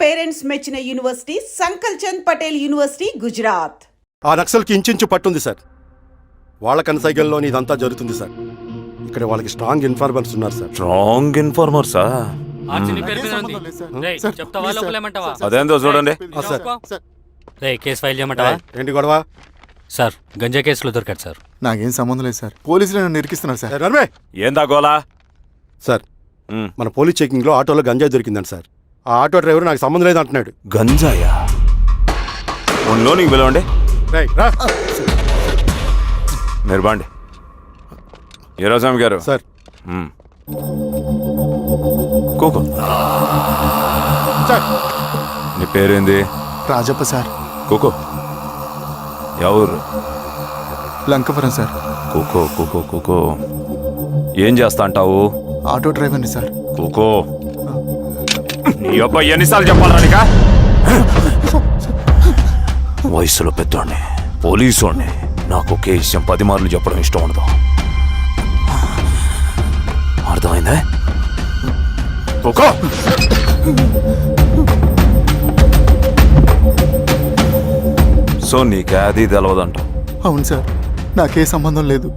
Parents మెచ్చిన university సంకల్ Chand Patel university Gujarat. ఆ నక్సల్కి ఇంచుంచు పట్టుంది sir. వాళ్ళ కనసైగల్లోని ఇదంతా జరుగుతుంది సార్. ఇక్కడ వాళ్ళకి స్ట్రాంగ్ ఇన్ఫార్మర్స్ ఉన్నారు సార్. స్ట్రాంగ్ ఇన్ఫార్మర్సా? అదేందో చూడండి. కేసు ఫైల్ చేయమంటావా? ఏంటి గొడవ సార్, గంజా కేసులో దొరికాడు సార్. నాకేం సంబంధం లేదు సార్. పోలీసులు నన్ను ఇరికిస్తున్నారు సార్. నర్మే ఏందా గోలా? సార్, మన పోలీస్ చెకింగ్ లో ఆటోలో గంజాయి దొరికిందండి సార్. ఆ ఆటో డ్రైవర్ నాకు సంబంధం లేదు అంటున్నాడు. గంజాయా? ఒంట్లో నీకు పిలవండి. మీరు బాండి. ఈరోజామి గారు సార్. కూకో. నీ పేరేంది? రాజప్ప సార్. కూకో. ఎవరు? లంకపురం సార్. కూకో కూకో కూకో. ఏం చేస్తా అంటావు? ఆటో డ్రైవర్ని సార్. కూకో. నీ అబ్బాయి ఎన్నిసార్లు చెప్పాలా నీకా? వయసులో పెద్దోడిని, పోలీసోడిని, నాకు ఒకే విషయం 10 మార్లు చెప్పడం ఇష్టం ఉండదు. అర్థమైందా? కూకో. సో నీకే అది తెలవదంట? అవును సార్, నాకే సంబంధం లేదు.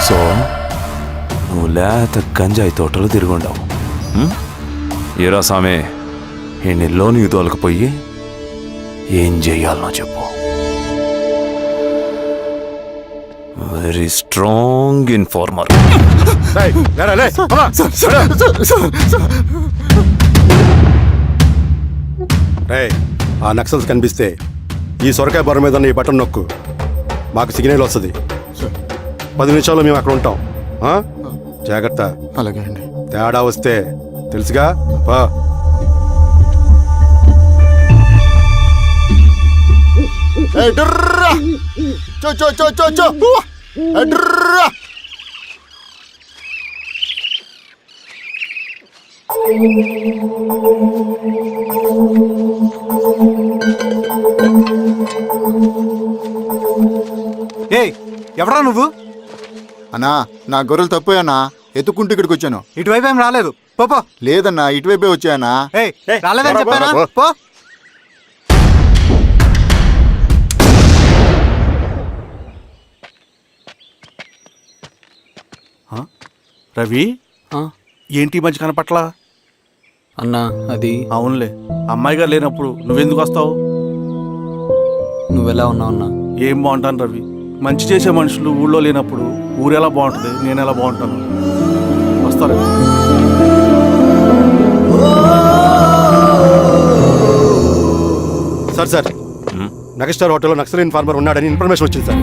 సో నువ్వు లేత గంజాయి తోటలు తిరుగుండావు. ఏరా సామే, ఈ నెలలో నీకు తోలకపోయి ఏం చెయ్యాలనో చెప్పు. Very strong informer. ఆ నక్సల్స్ కనిపిస్తే ఈ సొరకాయ బొర మీద ఈ బటన్ నొక్కు, మాకు సిగ్నల్ వస్తుంది. 10 నిమిషాల్లో మేము అక్కడ ఉంటాం. జాగ్రత్త. అలాగే అండి. తేడా వస్తే తెలుసుగా. ఎవరా నువ్వు? అన్నా, నా గొర్రెలు తప్పోయానా, ఎత్తుకుంటూ ఇక్కడికి వచ్చాను. ఇటువైపు ఏం రాలేదు. పో. లేదన్నా, ఇటువైపే వచ్చాయనా. రాలేదని చెప్పానా? పో. రవి, ఏంటి మంచి కనపట్ల? అన్నా అది అవునులే, అమ్మాయి గారు లేనప్పుడు నువ్వెందుకు వస్తావు? నువ్వెలా ఉన్నావు అన్నా? ఏం బాగుంటాను రవి, మంచి చేసే మనుషులు ఊళ్ళో లేనప్పుడు ఊరు ఎలా బాగుంటుంది, నేను ఎలా బాగుంటాను? వస్తారు. సార్ సార్, నగస్టార్ హోటల్లో నక్సల్ ఇన్ఫార్మర్ ఉన్నాడని ఇన్ఫర్మేషన్ వచ్చింది సార్.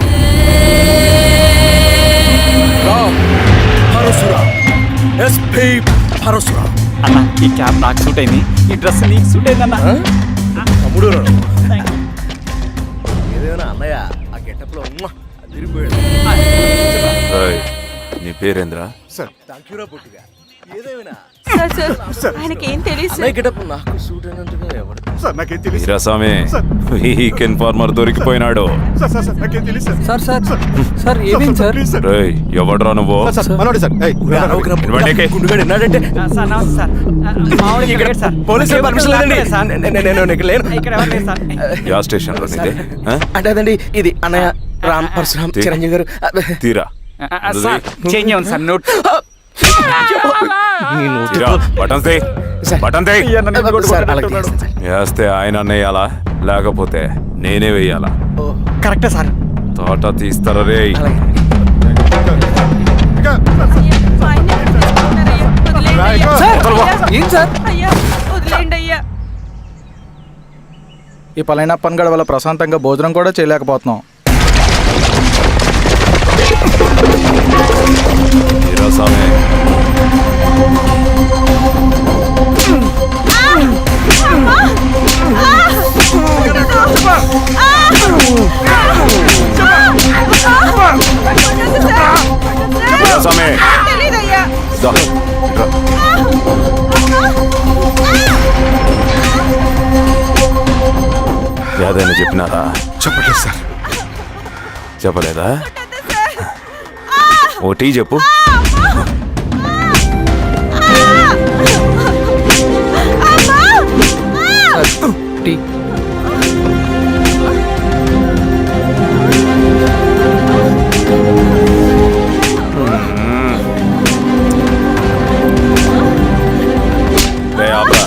అన్న, ఈ క్యాబ్ నాకు సూట్ అయింది, ఈ డ్రెస్ నీకు సూట్ అయింది అన్న. నీ పేరేంద్రా? ఇన్ఫార్మర్ దొరికిపోయినాడు. ఎవడ్రా నువ్వు? యా స్టేషన్ లో అంటే అదండి, ఇది అన్నయ్య రామ్ పరశురామ్ చిరంజీవి గారు. తీరా వేస్తే ఆయన అన్నయ్యాలా, లేకపోతే నేనే వెయ్యాలా? కరెక్టే సార్. తోట తీస్తారా రే? ఈ పలైన పనిగడ వల్ల ప్రశాంతంగా భోజనం కూడా చేయలేకపోతున్నాం. Dame. ఏదైనా చెప్పినారా? చెప్పట్లేదు సార్. చెప్పలేదా? ఓ టీ చెప్పు. టీ. రే ఆబ్రా.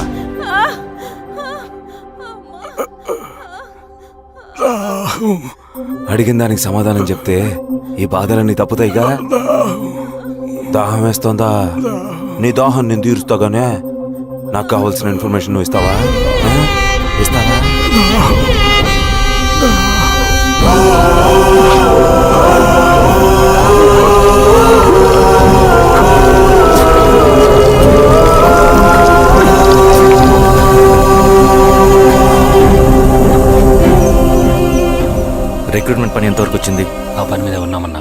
అడిగిన దానికి సమాధానం చెప్తే ఈ బాధలన్నీ తప్పుతాయిగా. దాహం వేస్తోందా? నీ దాహం నేను తీరుస్తాగానే నాకు కావాల్సిన ఇన్ఫర్మేషన్ నువ్వు ఇస్తావా? ఇస్తావా? రిక్రూట్మెంట్ పని ఎంతవరకు వచ్చింది? ఆ పని మీద ఉన్నామన్నా.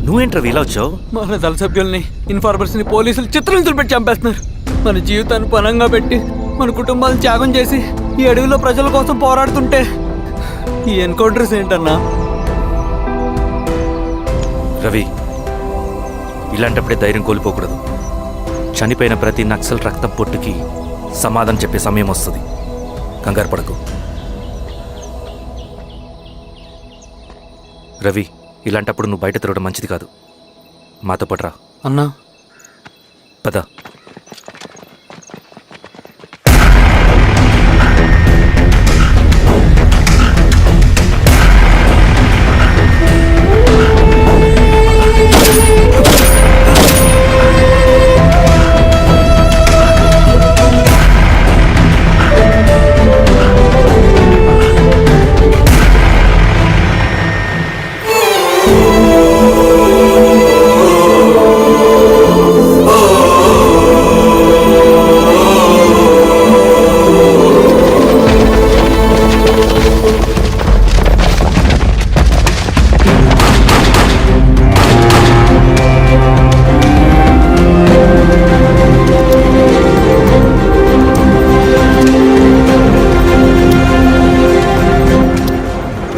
నువ్వేంట్రా ఇలా వచ్చావు? మన దళ సభ్యుల్ని ఇన్ఫార్మర్స్ ని పోలీసులు చిత్రహింసలు పెట్టి చంపేస్తున్నారు. మన జీవితాన్ని పనంగా పెట్టి మన కుటుంబాలను త్యాగం చేసి ఈ అడవిలో ప్రజల కోసం పోరాడుతుంటే ఈ ఎన్కౌంటర్స్ ఏంటన్నా? రవి, ఇలాంటప్పుడే ధైర్యం కోల్పోకూడదు. చనిపోయిన ప్రతి నక్సల్ రక్తం పొట్టుకి సమాధానం చెప్పే సమయం వస్తుంది. కంగారు పడకు రవి. ఇలాంటప్పుడు నువ్వు బయట తిరగడం మంచిది కాదు. మాతో పాటు రా. అన్నా పద.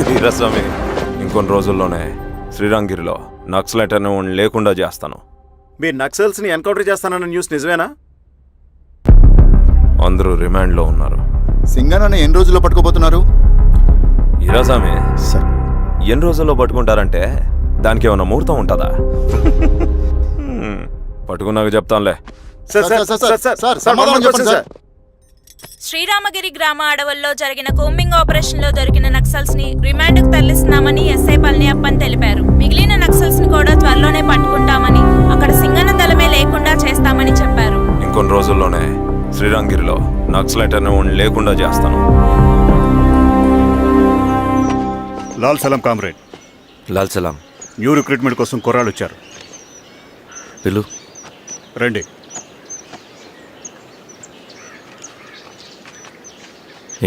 వీరస్వామి, ఇంకొన్ని రోజుల్లోనే శ్రీరంగిరిలో నక్సలైట్ అనే వాడిని లేకుండా చేస్తాను. మీరు నక్సల్స్ ని ఎన్కౌంటర్ చేస్తానన్న న్యూస్ నిజమేనా? అందరూ రిమాండ్లో ఉన్నారు. సింగనని ఎన్ని రోజుల్లో పట్టుకోబోతున్నారు? వీరస్వామి, ఎన్ని రోజుల్లో పట్టుకుంటారంటే దానికి ఏమైనా ముహూర్తం ఉంటుందా? పట్టుకున్నాక చెప్తానులే. శ్రీరామగిరి గ్రామ అడవుల్లో జరిగిన కోంబింగ్ ఆపరేషన్ లో దొరికిన నక్సల్స్ ని రిమాండ్ కు తరలిస్తున్నామని ఎస్ఐ పళనియప్పన్ తెలిపారు. మిగిలిన నక్సల్స్ ని కూడా త్వరలోనే పట్టుకుంటామని, అక్కడ సింగన దళమే లేకుండా చేస్తామని చెప్పారు. ఇంకొన్ని రోజుల్లోనే శ్రీరంగిరిలో నక్సలైట్ అనే వాడిని లేకుండా చేస్తాను. లాల్ సలాం కామ్రేడ్. లాల్ సలాం. న్యూ రిక్రూట్మెంట్ కోసం కుర్రాళ్ళు వచ్చారు. పిలు. రండి.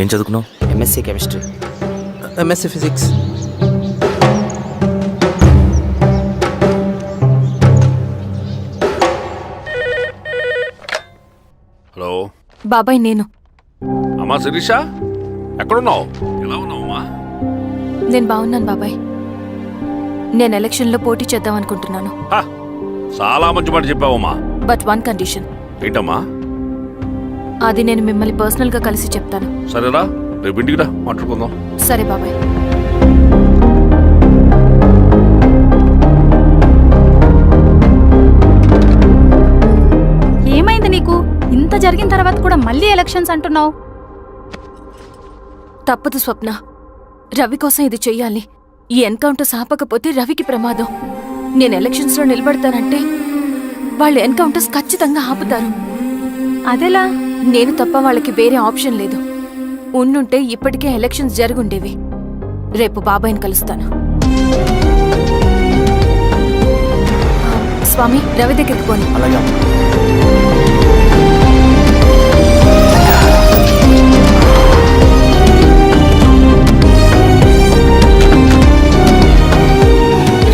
ఏం చదువుకున్నావు? MSc chemistry. MSc physics. Hello బాబాయ్, నేను. అమ్మా శిరీష, ఎక్కడున్నావు? ఎలా ఉన్నావు అమ్మా? నేను బాగున్నాను బాబాయ్. నేను ఎలక్షన్లో పోటీ చేద్దాం అనుకుంటున్నాను. చాలా మంచి మాట చెప్పావమ్మా. But one condition. ఏంటమ్మా? అది నేను మిమ్మల్ని పర్సనల్గా కలిసి చెప్తాను. సరేరా, రేపు ఇంటికి రా, మాట్లాడుకుందాం. సరే బాబాయ్. ఏమైంది నీకు? ఇంత జరిగిన తర్వాత కూడా మళ్ళీ ఎలక్షన్స్ అంటున్నావు? తప్పదు స్వప్న. రవి కోసం ఇది చెయ్యాలి. ఈ ఎన్కౌంటర్స్ ఆపకపోతే రవికి ప్రమాదం. నేను ఎలక్షన్స్లో నిలబడతానంటే వాళ్ళు ఎన్కౌంటర్స్ ఖచ్చితంగా ఆపుతారు. అదెలా? నేను తప్ప వాళ్ళకి వేరే ఆప్షన్ లేదు. ఉండుంటే ఇప్పటికే ఎలక్షన్స్ జరుగుండేవి. రేపు బాబాయ్ని కలుస్తాను. స్వామి, రవి దగ్గరికి పోనీ.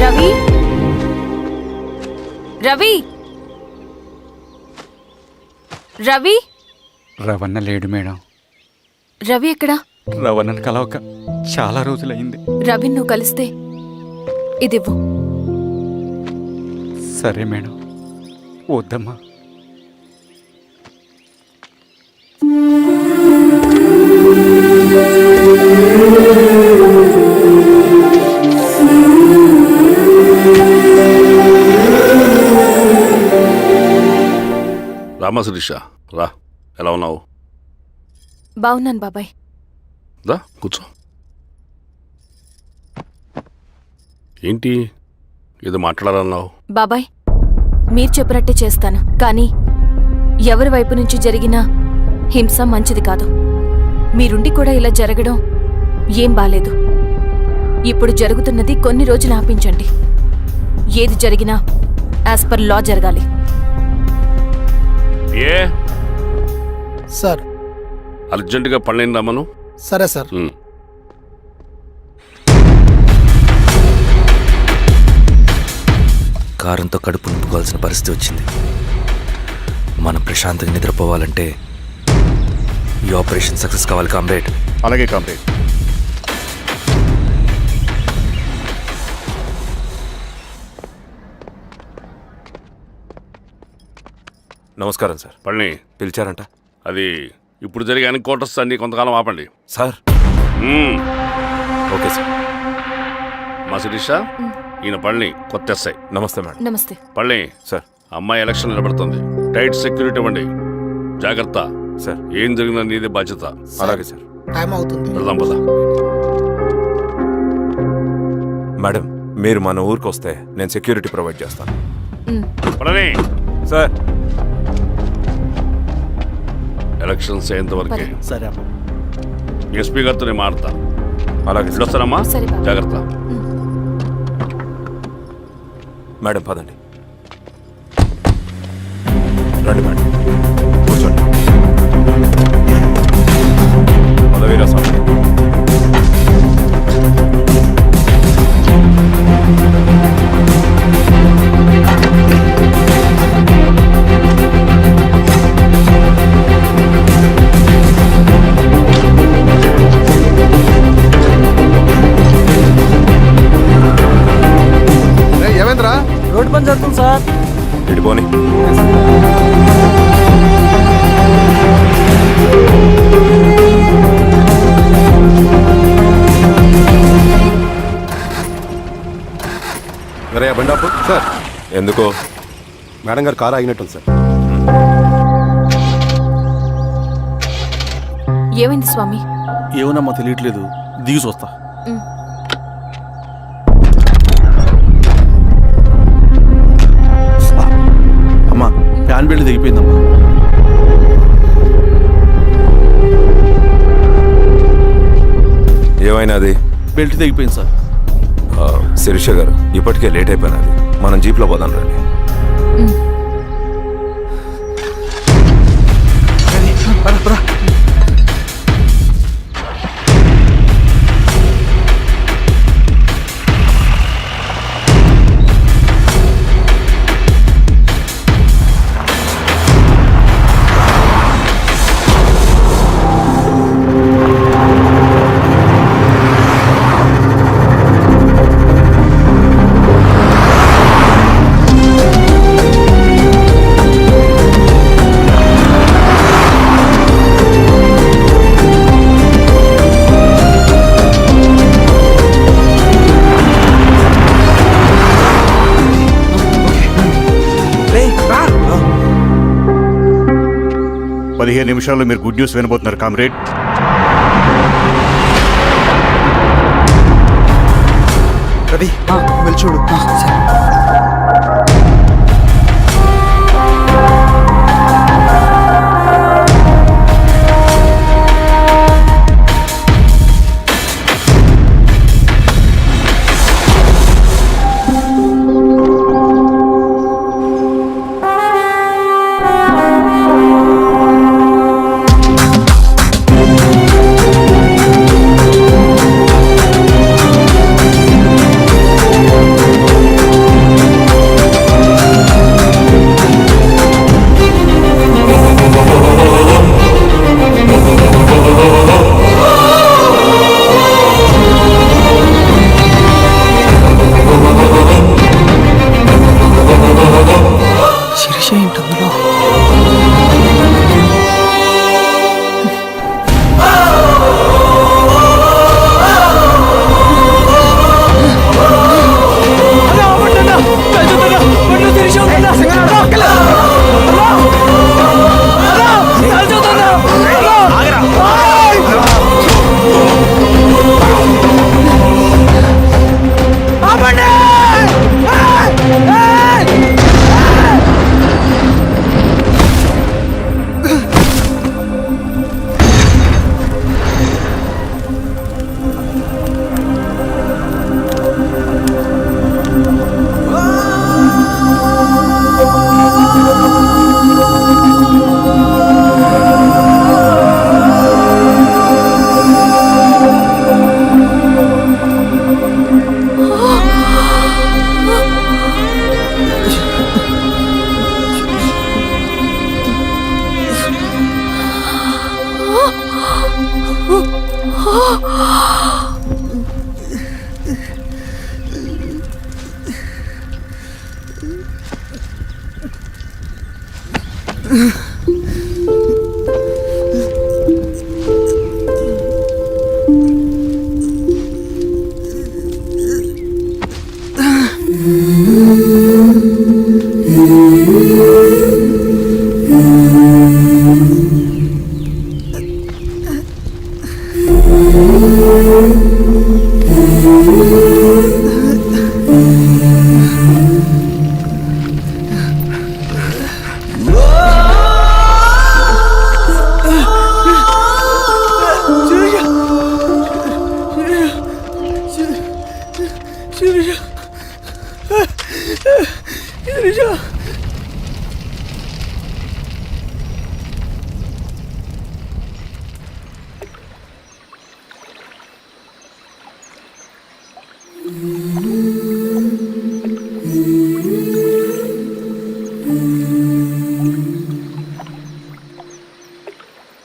రవి, రవి రవి రవణ లేడు మేడం. రవి ఎక్కడా? రవణను కలవక చాలా రోజులైంది. రవి నువ్వు కలిస్తే ఇదివ్వు. సరే మేడం. వద్దమ్మా. రామా శిరీష, రా. ఎలా ఉన్నావు? బాగున్నాను బాబాయ్. దా కూర్చో. ఏంటి ఏదో మాట్లాడాలన్నావు? బాబాయ్ మీరు చెప్పినట్టే చేస్తాను, కానీ ఎవరి వైపు నుంచి జరిగినా హింస మంచిది కాదు. మీరుండి కూడా ఇలా జరగడం ఏం బాలేదు. ఇప్పుడు జరుగుతున్నది కొన్ని రోజులు ఆపించండి. ఏది జరిగినా యాజ్ పర్ లా జరగాలి. ఏ సార్. అర్జెంటుగా పళ్ళైన రమ్మను. సరే సార్. కారంతో కడుపు నింపుకోవాల్సిన పరిస్థితి వచ్చింది. మనం ప్రశాంతంగా నిద్రపోవాలంటే ఈ ఆపరేషన్ సక్సెస్ కావాలి కామ్రేడ్. అలాగే కామ్రేడ్. నమస్కారం సార్. పళ్ళని పిలిచారంట? అది ఇప్పుడు జరిగే ఎన్కౌంటర్స్ అన్ని కొంతకాలం ఆపండి సార్. Okay sir. మా శిరీష, ఈయన పళ్ళని కొత్త ఎస్ఐ. నమస్తే మేడం. నమస్తే. పళ్ళని సార్. అమ్మాయి ఎలక్షన్ నిలబడుతుంది. టైట్ సెక్యూరిటీ ఇవ్వండి. జాగ్రత్త సార్. ఏం జరిగిందని నీదే బాధ్యత. అలాగే సార్. టైం అవుతుంది. వెళ్దాం పద. మేడం మీరు మన ఊరికి వస్తే నేను సెక్యూరిటీ ప్రొవైడ్ చేస్తాను. పళ్ళని సార్. ఎలక్షన్స్ అయ్యేంతవరకే. సరే అమ్మా. ఎస్పీ గారితో నేను మాడతా. అలాగే సార్. వస్తానమ్మా. సరే బాబు. జాగ్రత్త. మేడం పదండి. రండి మేడం, కూర్చోండి. పదవీరా స్వామి. ఏమైందిరా? రోడ్డు పని జరుగుతుంది సార్. ఇడిపోని. అరే బండాపు సార్. ఎందుకో? మేడం గారు కారు ఆగినట్టుంది సార్. ఏమైంది స్వామి? ఏమోనమ్మా తెలియట్లేదు. దిగి చూస్తా. అమ్మా ఫ్యాన్ బెల్ట్ దిగిపోయిందమ్మా. ఏమైనాది? బెల్ట్ దిగిపోయింది సార్. శిరీష గారు ఇప్పటికే లేట్ అయిపోయినది. మనం జీప్లో పోదాం రండి. నిమిషాల్లో మీరు గుడ్ న్యూస్ వినబోతున్నారు కామ్రేడ్. రవి వెళ్ళి చూడు.